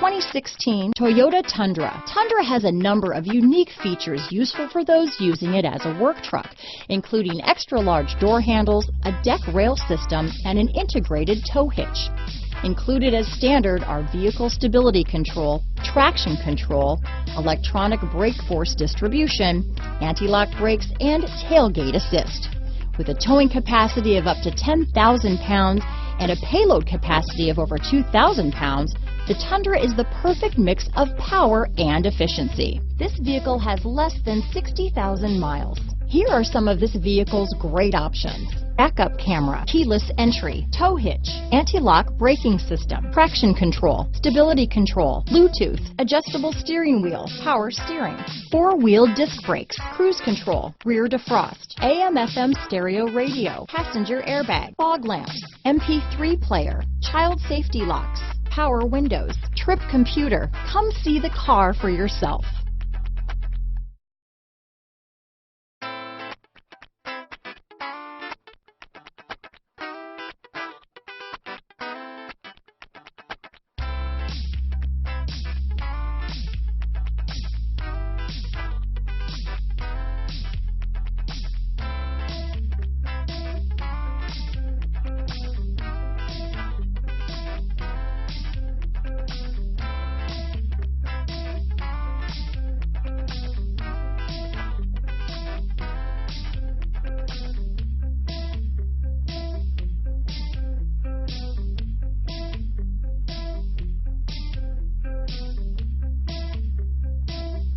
2016 Toyota Tundra. Tundra has a number of unique features useful for those using it as a work truck, including extra-large door handles, a deck rail system, and an integrated tow hitch. Included as standard are vehicle stability control, traction control, electronic brake force distribution, anti-lock brakes, and tailgate assist. With a towing capacity of up to 10,000 pounds and a payload capacity of over 2,000 pounds, the Tundra is the perfect mix of power and efficiency. This vehicle has less than 60,000 miles. Here are some of this vehicle's great options: backup camera, keyless entry, tow hitch, anti-lock braking system, traction control, stability control, Bluetooth, adjustable steering wheel, power steering, four-wheel disc brakes, cruise control, rear defrost, AM/FM stereo radio, passenger airbag, fog lamps, MP3 player, child safety locks, power windows, trip computer. Come see the car for yourself.